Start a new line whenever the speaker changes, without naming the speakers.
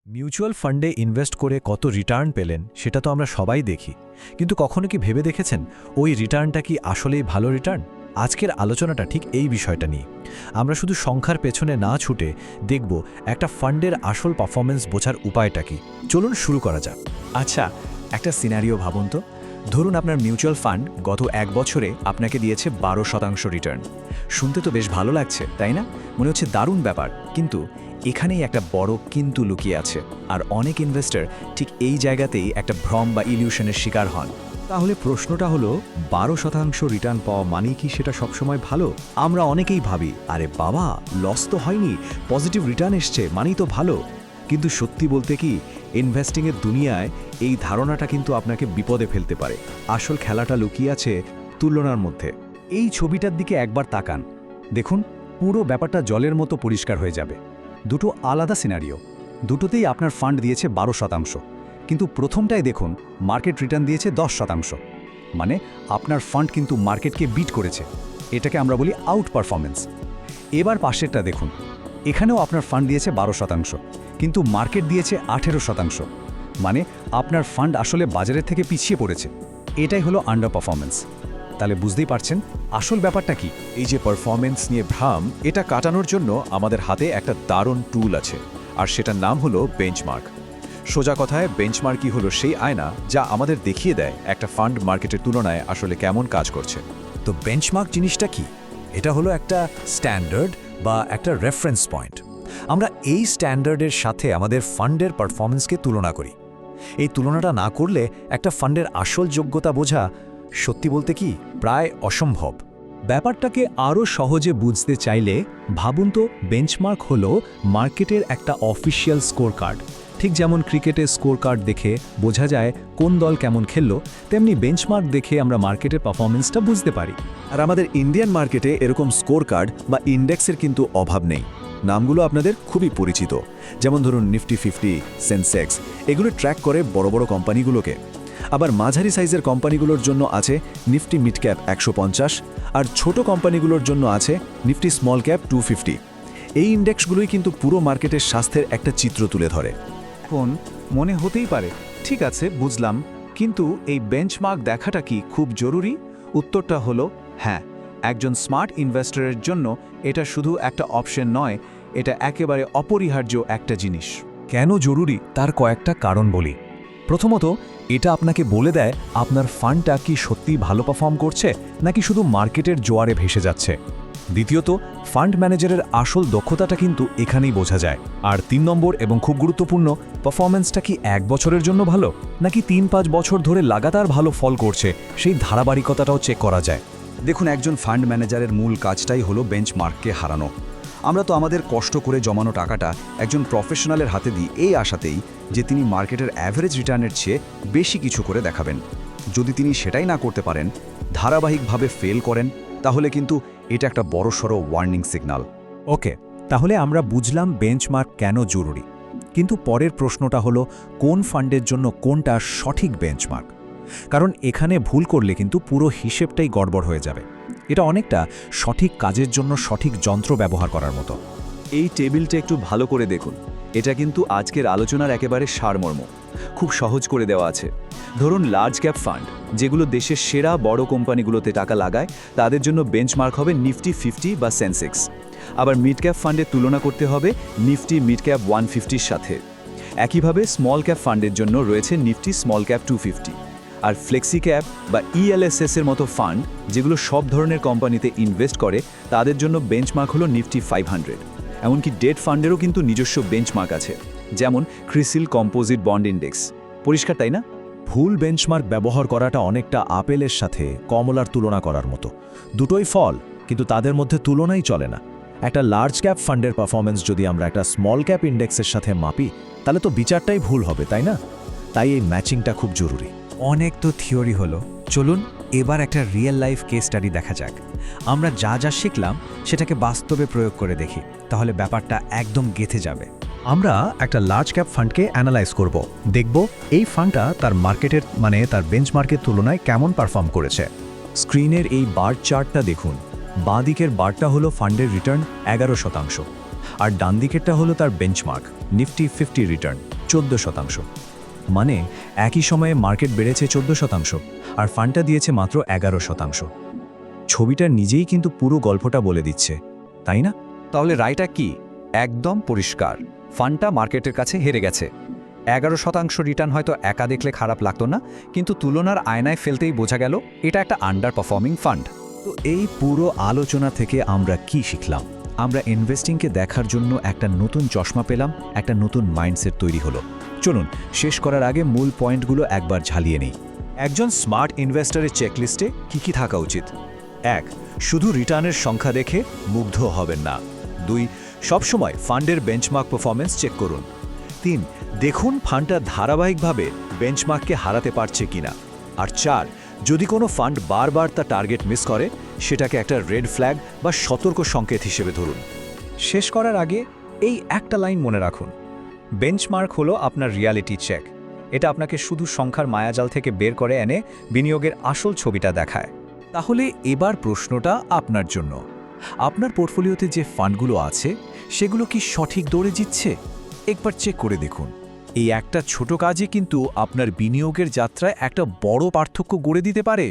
Mutual ফান্ডে invest করে কত রিটার্ন পেলেন সেটা তো আমরা সবাই দেখি, কিন্তু কখনো কি ভেবে দেখেছেন ওই রিটার্নটা কি আসলেই ভালো রিটার্ন? আজকের আলোচনাটা ঠিক এই বিষয়টা নিয়ে। আমরা শুধু সংখ্যার পেছনে না ছুটে দেখব একটা ফান্ডের আসল পারফরমেন্স বোঝার উপায়টা কি। চলুন শুরু করা যাক।
আচ্ছা, একটা সিনারিও ভাবুন তো। ধরুন আপনার মিউচুয়াল ফান্ড গত 1 বছরে আপনাকে দিয়েছে 12% রিটার্ন। শুনতে তো বেশ ভালো লাগছে, তাই না? মনে হচ্ছে দারুণ ব্যাপার। কিন্তু এখানেই একটা বড় কিন্তু লুকিয়ে আছে, আর অনেক ইনভেস্টর ঠিক এই জায়গাতেই একটা ভ্রম বা ইলিউশনের শিকার হন।
তাহলে প্রশ্নটা হলো 12% রিটার্ন পাওয়া মানে কি সেটা সবসময় ভালো? আমরা অনেকেই ভাবি, আরে বাবা, লস তো হয়নি, পজিটিভ রিটার্ন এসছে মানেই তো ভালো। কিন্তু সত্যি বলতে কি, ইনভেস্টিংয়ের দুনিয়ায় এই ধারণাটা কিন্তু আপনাকে বিপদে ফেলতে পারে। আসল খেলাটা লুকিয়ে আছে তুলনার মধ্যে। এই ছবিটার দিকে একবার তাকান, দেখুন পুরো ব্যাপারটা জলের মতো পরিষ্কার হয়ে যাবে। দুটো আলাদা সিনারিও, দুটোতেই আপনার ফান্ড দিয়েছে 12%, কিন্তু প্রথমটায় দেখুন মার্কেট রিটার্ন দিয়েছে 10%। মানে আপনার ফান্ড কিন্তু মার্কেটকে বিট করেছে, এটাকে আমরা বলি আউট পারফরমেন্স। এবার পাশেরটা দেখুন, এখানেও আপনার ফান্ড দিয়েছে 12%, কিন্তু মার্কেট দিয়েছে 18%। মানে আপনার ফান্ড আসলে বাজারের থেকে পিছিয়ে পড়েছে। এটাই হলো আন্ডার পারফরমেন্স। তাহলে বুঝতেই পারছেন আসল ব্যাপারটা কি।
এই যে পারফরমেন্স নিয়ে ভ্রাম, এটা কাটানোর জন্য আমাদের হাতে একটা দারুণ টুল আছে, আর সেটার নাম হলো বেঞ্চমার্ক। সোজা কথায় বেঞ্চমার্কই হলো সেই আয়না যা আমাদের দেখিয়ে দেয় একটা ফান্ড মার্কেটের তুলনায় আসলে কেমন কাজ করছে।
তো বেঞ্চমার্ক জিনিসটা কি? এটা হলো একটা স্ট্যান্ডার্ড বা একটা রেফারেন্স পয়েন্ট। আমরা এই স্ট্যান্ডার্ডের সাথে আমাদের ফান্ডের পারফরমেন্সকে তুলনা করি। এই তুলনাটা না করলে একটা ফান্ডের আসল যোগ্যতা বোঝা সত্যি বলতে কি প্রায় অসম্ভব।
ব্যাপারটাকে আরও সহজে বুঝতে চাইলে ভাবুন তো, বেঞ্চমার্ক হলো মার্কেটের একটা অফিসিয়াল স্কোর কার্ড। ঠিক যেমন ক্রিকেটের স্কোর কার্ড দেখে বোঝা যায় কোন দল কেমন খেললো, তেমনি বেঞ্চমার্ক দেখে আমরা মার্কেটের পারফরমেন্সটা বুঝতে পারি।
আর আমাদের ইন্ডিয়ান মার্কেটে এরকম স্কোর কার্ড বা ইন্ডেক্সের কিন্তু অভাব নেই। নামগুলো আপনাদের খুবই পরিচিত, যেমন ধরুন নিফটি 50, সেন্সেক্স, এগুলো ট্র্যাক করে বড় বড় কোম্পানিগুলোকে। আবার মাঝারি সাইজের কোম্পানিগুলোর জন্য আছে নিফটি মিড ক্যাপ 150, আর ছোট কোম্পানিগুলোর জন্য আছে নিফটি স্মল ক্যাপ 250। এই ইন্ডেক্সগুলোই কিন্তু পুরো মার্কেটের স্বাস্থ্যের একটা চিত্র তুলে ধরে।
এখন মনে হতেই পারে, ঠিক আছে বুঝলাম, কিন্তু এই বেঞ্চমার্ক দেখাটা কি খুব জরুরি? উত্তরটা হলো হ্যাঁ। একজন স্মার্ট ইনভেস্টরের জন্য এটা শুধু একটা অপশন নয়, এটা একেবারে অপরিহার্য একটা জিনিস।
কেন জরুরি তার কয়েকটা কারণ বলি। প্রথমত, এটা আপনাকে বলে দেয় আপনার ফান্ডটা কি সত্যিই ভালো পারফর্ম করছে নাকি শুধু মার্কেটের জোয়ারে ভেসে যাচ্ছে। দ্বিতীয়ত, ফান্ড ম্যানেজারের আসল দক্ষতাটা কিন্তু এখানেই বোঝা যায়। আর 3 নম্বর এবং খুব গুরুত্বপূর্ণ, পারফরম্যান্সটা কি 1 বছরের জন্য ভালো নাকি 3-5 বছর ধরে লাগাতার ভালো ফল করছে, সেই ধারাবাহিকতাটাও চেক করা যায়।
দেখুন, একজন ফান্ড ম্যানেজারের মূল কাজটাই হলো বেঞ্চমার্ককে হারানো। আমরা তো আমাদের কষ্ট করে জমানো টাকাটা একজন প্রফেশনালের হাতে দিই এই আশাতেই যে তিনি মার্কেটের অ্যাভারেজ রিটার্নের চেয়ে বেশি কিছু করে দেখাবেন। যদি তিনি সেটাই না করতে পারেন, ধারাবাহিকভাবে ফেল করেন, তাহলে কিন্তু এটা একটা বড়সড় ওয়ার্নিং সিগন্যাল।
ওকে, তাহলে আমরা বুঝলাম বেঞ্চমার্ক কেন জরুরি। কিন্তু পরের প্রশ্নটা হলো কোন ফান্ডের জন্য কোনটা সঠিক বেঞ্চমার্ক? কারণ এখানে ভুল করলে কিন্তু পুরো হিসেবটাই গড়বড় হয়ে যাবে। এটা অনেকটা সঠিক কাজের জন্য সঠিক যন্ত্র ব্যবহার করার মতো।
এই টেবিলটা একটু ভালো করে দেখুন, এটা কিন্তু আজকের আলোচনার একেবারে সারমর্ম। খুব সহজ করে দেওয়া আছে। ধরুন লার্জ ক্যাপ ফান্ড, যেগুলো দেশের সেরা বড় কোম্পানিগুলোতে টাকা লাগায়, তাদের জন্য বেঞ্চমার্ক হবে নিফটি 50 বা সেন্সেক্স। আবার মিড ক্যাপ ফান্ডের তুলনা করতে হবে নিফটি মিড ক্যাপ 150-র সাথে। একইভাবে স্মল ক্যাপ ফান্ডের জন্য রয়েছে নিফটি স্মল ক্যাপ 250। আর ফ্লেক্সি ক্যাপ বা ইএলএসএস-এর মতো ফান্ড, যেগুলো সব ধরনের কোম্পানিতে ইনভেস্ট করে, তাদের জন্য বেঞ্চমার্ক হলো নিফটি 500। এমনকি ডেট ফান্ডেরও কিন্তু নিজস্ব বেঞ্চমার্ক আছে, যেমন ক্রিসিল কম্পোজিট বন্ড ইন্ডেক্স। পরিষ্কার, তাই না?
ভুল বেঞ্চমার্ক ব্যবহার করাটা অনেকটা আপেলের সাথে কমলার তুলনা করার মতো। দুটোই ফল, কিন্তু তাদের মধ্যে তুলনাই চলে না। একটা লার্জ ক্যাপ ফান্ডের পারফরমেন্স যদি আমরা একটা স্মল ক্যাপ ইন্ডেক্সের সাথে মাপি, তাহলে তো বিচারটাই ভুল হবে, তাই না? তাই এই ম্যাচিংটা খুব জরুরি।
অনেক তো থিওরি হলো, চলুন এবার একটা রিয়েল লাইফ কেস স্টাডি দেখা যাক। আমরা যা যা শিখলাম সেটাকে বাস্তবে প্রয়োগ করে দেখি, তাহলে ব্যাপারটা একদম গেঁথে যাবে।
আমরা একটা লার্জ ক্যাপ ফান্ডকে অ্যানালাইজ করব, দেখব এই ফান্ডটা তার মার্কেটের তার বেঞ্চমার্কের তুলনায় কেমন পারফর্ম করেছে।
স্ক্রিনের এই বার চার্টটা দেখুন। বাঁ দিকের বারটা হলো ফান্ডের রিটার্ন 11%,
আর ডান দিকেরটা হলো তার বেঞ্চমার্ক নিফটি 50 রিটার্ন 14%। মানে একই সময়ে মার্কেট বেড়েছে 14% আর ফান্ডটা দিয়েছে মাত্র 11%। ছবিটা নিজেই কিন্তু পুরো গল্পটা বলে দিচ্ছে, তাই না?
তাহলে রায়টা কি? একদম পরিষ্কার, ফান্ডটা মার্কেটের কাছে হেরে গেছে। 11% রিটার্ন হয়তো একা দেখলে খারাপ লাগতো না, কিন্তু তুলনার আয়নায় ফেলতেই বোঝা গেল এটা একটা আন্ডার পারফর্মিং ফান্ড।
তো এই পুরো আলোচনা থেকে আমরা কি শিখলাম? আমরা ইনভেস্টিংকে দেখার জন্য একটা নতুন চশমা পেলাম, একটা নতুন মাইন্ডসেট তৈরি হলো। চলুন শেষ করার আগে মূল পয়েন্টগুলো একবার ঝালিয়ে নেই।
একজন স্মার্ট ইনভেস্টরের চেকলিস্টে কি থাকা উচিত? 1. শুধু রিটার্নের সংখ্যা দেখে মুগ্ধ হবেন না। 2. সবসময় ফান্ডের বেঞ্চমার্ক পারফরম্যান্স চেক করুন। 3. দেখুন ফান্ডটা ধারাবাহিকভাবে বেঞ্চমার্ককে হারাতে পারছে কিনা। আর 4. যদি কোনো ফান্ড বারবার তার টার্গেট মিস করে, সেটাকে একটা রেড ফ্ল্যাগ বা সতর্ক সংকেত হিসেবে ধরুন।
শেষ করার আগে এই একটা লাইন মনে রাখুন, বেঞ্চমার্ক হলো আপনার রিয়ালিটি চেক। এটা আপনাকে শুধু সংখ্যার মায়াজাল থেকে বের করে এনে বিনিয়োগের আসল ছবিটা দেখায়। তাহলে এবার প্রশ্নটা আপনার জন্য, আপনার পোর্টফোলিওতে যে ফান্ডগুলো আছে সেগুলো কি সঠিক দৌড়ে জিতছে? একবার চেক করে দেখুন। এই একটা ছোট কাজই কিন্তু আপনার বিনিয়োগের যাত্রায় একটা বড় পার্থক্য গড়ে দিতে পারে।